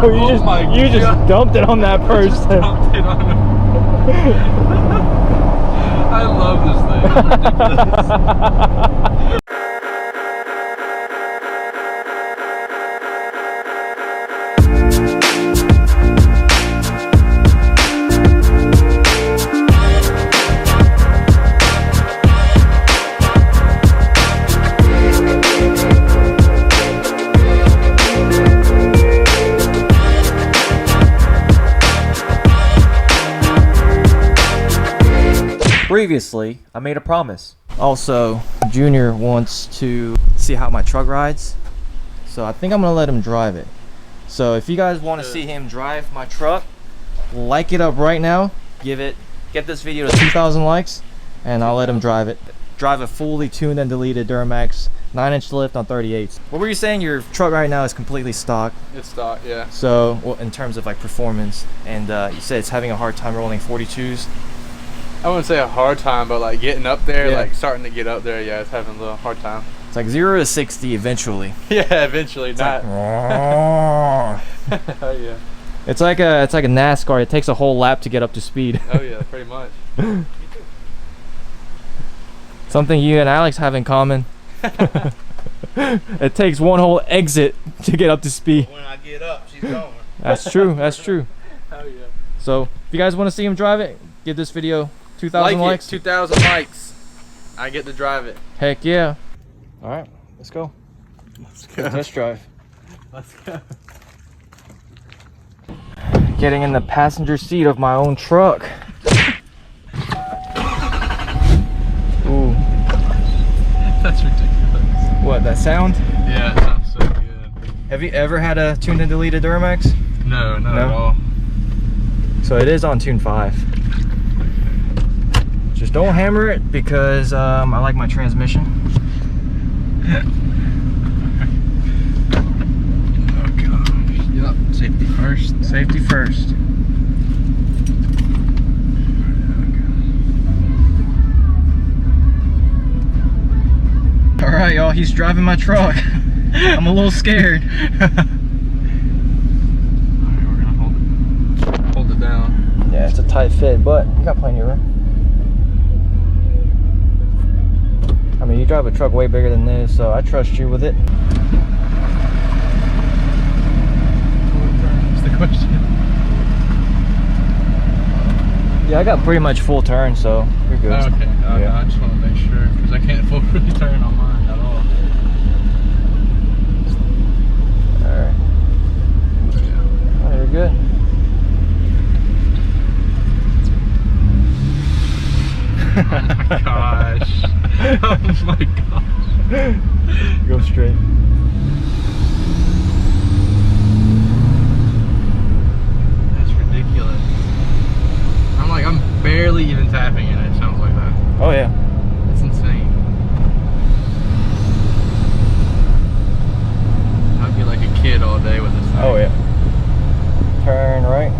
you just dumped it on that person. Dumped it on him. I love this thing. It's ridiculous. Previously, I made a promise. Also, Junior wants to see how my truck rides, so I think I'm gonna let him drive it. So if you guys want to see him drive my truck, like it up right now. Get this video to 2,000 likes, and I'll let him drive it. Drive a fully tuned and deleted Duramax 9-inch lift on 38s. What were you saying? Your truck right now is completely stock. It's stock, yeah. So, well, in terms of like performance, and you said it's having a hard time rolling 42s. I wouldn't say a hard time, but like getting up there, like starting to get up there, yeah, it's having a little hard time. It's like 0 to 60 eventually. Yeah, eventually. It's not. Like, Oh yeah. It's like a NASCAR. It takes a whole lap to get up to speed. Oh yeah, pretty much. Something you and Alex have in common. It takes one whole exit to get up to speed. When I get up, she's going. That's true. That's true. Oh yeah. So if you guys want to see him drive it, give this video 2,000 likes. 2,000 likes. I get to drive it. Heck yeah. All right, let's go. Let's go. Test drive. Let's go. Getting in the passenger seat of my own truck. Ooh. That's ridiculous. What, that sound? Yeah, it sounds so good. Have you ever had a tuned and deleted Duramax? No, not at all. So it is on tune 5. Just don't hammer it because I like my transmission. Oh gosh. Yep. Safety first. Safety first. All right, y'all. He's driving my truck. I'm a little scared. Alright, we're gonna hold it down. Yeah, it's a tight fit, but you got plenty of room. I mean, you drive a truck way bigger than this, so I trust you with it. What's the question? Yeah, I got pretty much full turn, so you're good. Oh, okay. No, I just want to make sure, because I can't fully turn on mine at all. Alright. Yeah. Oh, you're good. Oh my gosh. Oh my gosh. Go straight. That's ridiculous. I'm barely even tapping in it. It sounds like that. Oh yeah. It's insane. I'd be like a kid all day with this thing. Oh yeah. Turn right.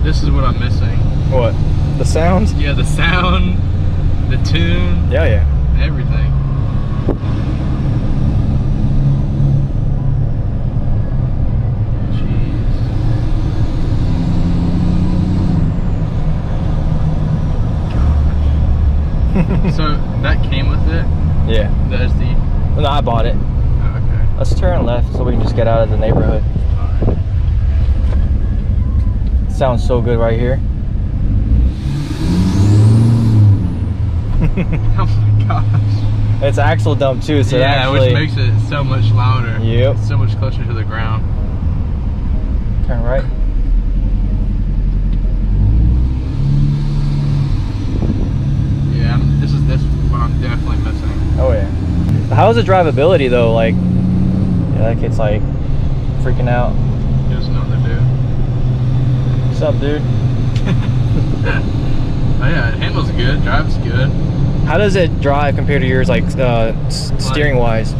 This is what I'm missing. What? The sounds? Yeah, the sound, the tune. Yeah, yeah. Everything. Jeez. So that came with it? Yeah. The SD? No, I bought it. Oh, okay. Let's turn left so we can just get out of the neighborhood. Alright. Sounds so good right here. Oh my gosh. It's axle dump too, so yeah, actually, which makes it so much louder. Yep. So much closer to the ground. Turn right. Yeah, this is what I'm definitely missing. Oh yeah. How's the drivability though? Like, yeah, that kid's like freaking out. He doesn't know what to do. What's up, dude? Oh yeah, it handles good, drives good. How does it drive compared to yours, like steering wise?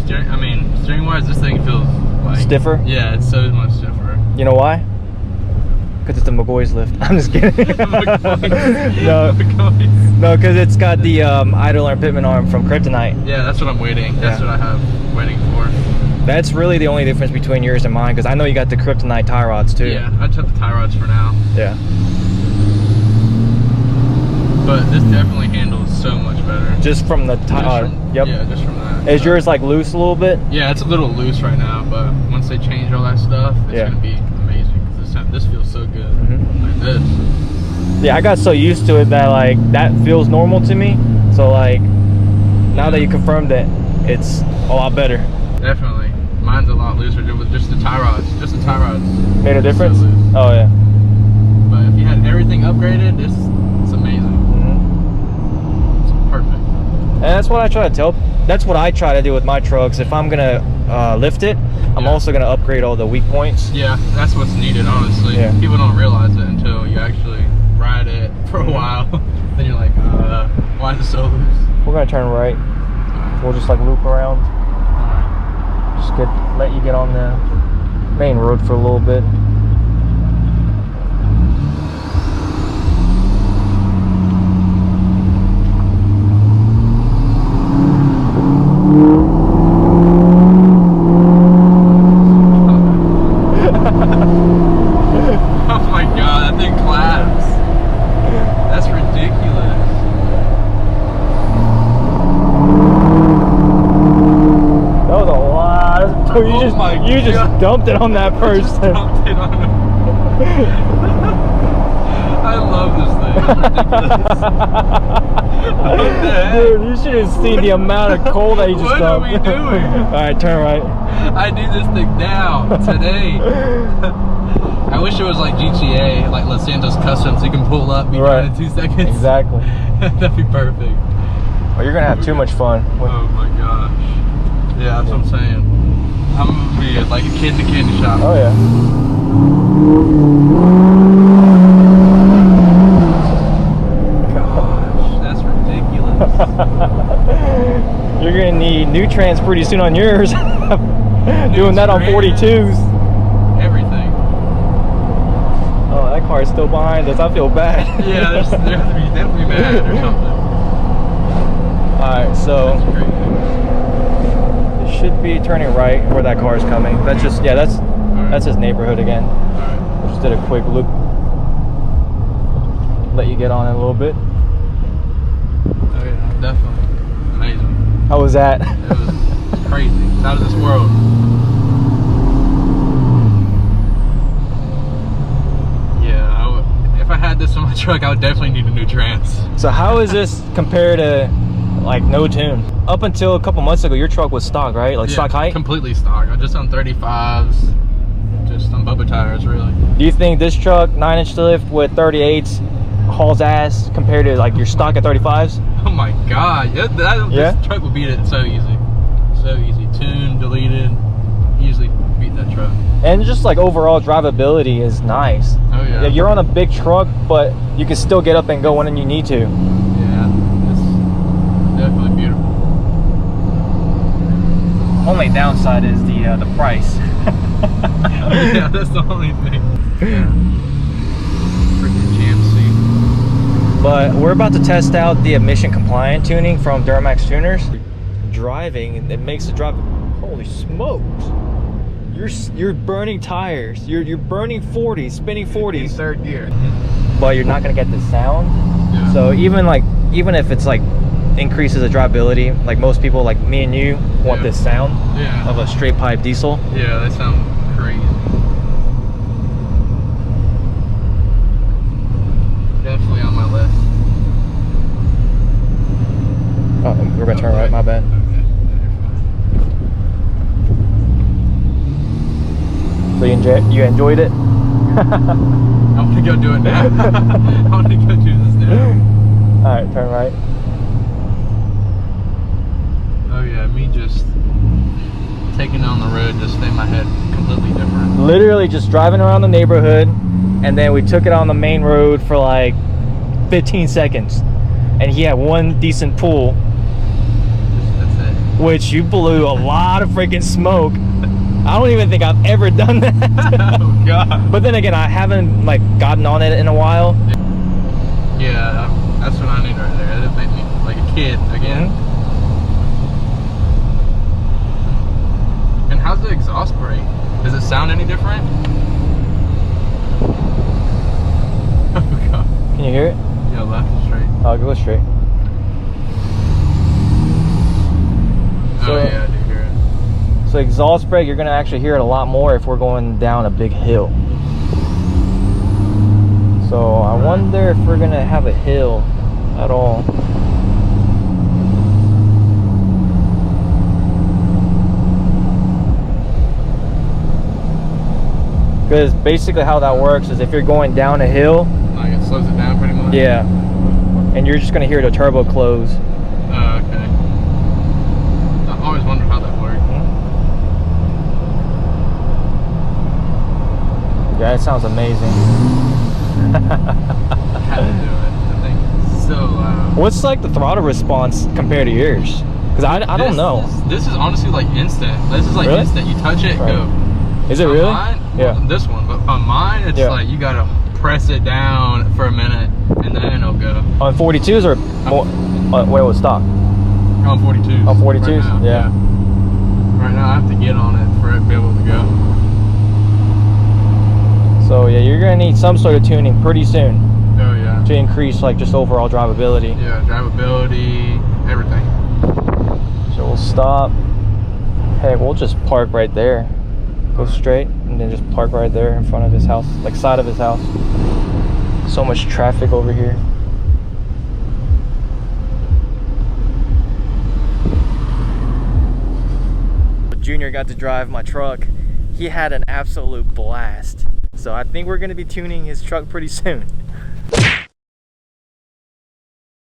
Steering wise, this thing feels like stiffer? Yeah, it's so much stiffer. You know why? Because it's a McGaughy's lift. I'm just kidding. No, because it's got the idler and pitman arm from Kryptonite. Yeah, that's what I'm waiting. That's what I have waiting for. That's really the only difference between yours and mine, because I know you got the Kryptonite tie rods too. Yeah, I took the tie rods for now. Yeah. But this definitely handles so much better. Just from the tie. Yep. Yeah, just from that. Is yours like loose a little bit? Yeah, it's a little loose right now, but once they change all that stuff, it's gonna be amazing. This feels so good. Like this. Yeah, I got so used to it that like that feels normal to me. So like now that you confirmed it, it's a lot better. Definitely. Mine's a lot looser with just the tie rods. Just the tie rods. Made a difference? So oh yeah. But if you had everything upgraded, it's amazing. It's perfect. And that's what I try to tell. That's what I try to do with my trucks. If I'm gonna lift it, I'm also gonna upgrade all the weak points. Yeah, that's what's needed, honestly. Yeah. People don't realize it until you actually ride it for a while. Then you're like, why is it so loose? We're gonna turn right. We'll just like loop around. Just let you get on the main road for a little bit. Oh my god, that thing claps. That's ridiculous. That was a lot. You just dumped it on that person. Dumped it on him. I love this thing. What the heck? Dude, you should have seen the amount of coal that you just dumped. What are we doing? Alright, turn right. I do this thing now, today. I wish it was like GTA, like Los Santos Customs. You can pull up, be done in 2 seconds. Exactly. That'd be perfect. Oh, you're gonna have too much fun. Oh my gosh. Yeah, that's what I'm saying. I'm gonna be like a kid in a candy shop. Oh yeah. Gosh, that's ridiculous. You're gonna need new trans pretty soon on yours. Doing that on 42s. Everything. Oh, that car is still behind us. I feel bad. Yeah, they're definitely mad or something. Alright, so it should be turning right where that car is coming. That's just that's his neighborhood again. Alright. Just did a quick loop. Let you get on it a little bit. Oh yeah, definitely. Amazing. How was that? It was crazy. It's out of this world. If I had this on my truck, I would definitely need a new trans. So how is this compared to like no tune? Up until a couple months ago, your truck was stock, right? Like stock height? Completely stock. I'm just on 35s, just on Bubba tires, really. Do you think this truck, 9-inch lift with 38s, hauls ass compared to like your stock at 35s? Oh my god, this truck would beat it so easy. So easy. Tuned, deleted, easily beat that truck. And just like overall drivability is nice. Oh yeah. You're on a big truck, but you can still get up and go when you need to. Yeah, it's definitely beautiful. Only downside is the price. Yeah, that's the only thing. Yeah. Freaking GMC. But we're about to test out the emission compliant tuning from Duramax tuners. Driving, it makes the drive. Holy smokes! You're burning tires. You're burning 40s, spinning 40s. In third gear. But you're not gonna get the sound. Yeah. So even if it's like increases the drivability, like most people like me and you want this sound of a straight pipe diesel. Yeah, they sound crazy. Definitely on my list. Oh, we're gonna turn right. My bad. So you enjoyed it? I'm gonna go do it now. I'm gonna go do this now. Alright, turn right. Oh yeah, me just taking on the road just made my head completely different. Literally just driving around the neighborhood, and then we took it on the main road for like 15 seconds. and he had one decent pull. That's it. Which you blew a lot of freaking smoke. I don't even think I've ever done that. Oh god. But then again, I haven't like gotten on it in a while. Yeah, that's what I need right there. That'd make me like a kid again. And how's the exhaust brake? Does it sound any different? Oh god. Can you hear it? Yeah, left and straight. I'll go straight. Oh yeah, I do hear it. So exhaust brake, you're gonna actually hear it a lot more if we're going down a big hill. So I wonder if we're gonna have a hill at all. Because basically how that works is if you're going down a hill, Like it slows it down pretty much? yeah, and you're just gonna hear the turbo close. Oh, okay. I always wondered how that worked. Yeah, it sounds amazing. I had to do it. I think it's so loud. What's like the throttle response compared to yours? Because I don't know. This is honestly like instant. This is like Really? instant. You touch it, Right. go. Is it On really? Mine, Yeah. well, this one, but on mine, it's Yeah. like you gotta press it down for a minute and then it'll go. On 42s or more? Where was stock? On 42s. On 42s? Right now, Yeah. Right now, I have to get on it for it to be able to go. So yeah, you're gonna need some sort of tuning pretty soon Oh yeah. to increase like just overall drivability. Yeah, drivability, everything. So we'll stop. Hey, we'll just park right there. Go straight and then just park right there in front of his house, like side of his house. So much traffic over here. Junior got to drive my truck. He had an absolute blast. So I think we're gonna be tuning his truck pretty soon.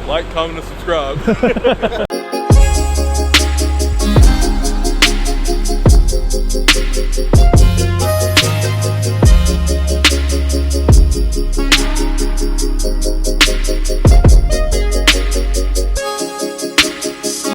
Like, comment, and subscribe.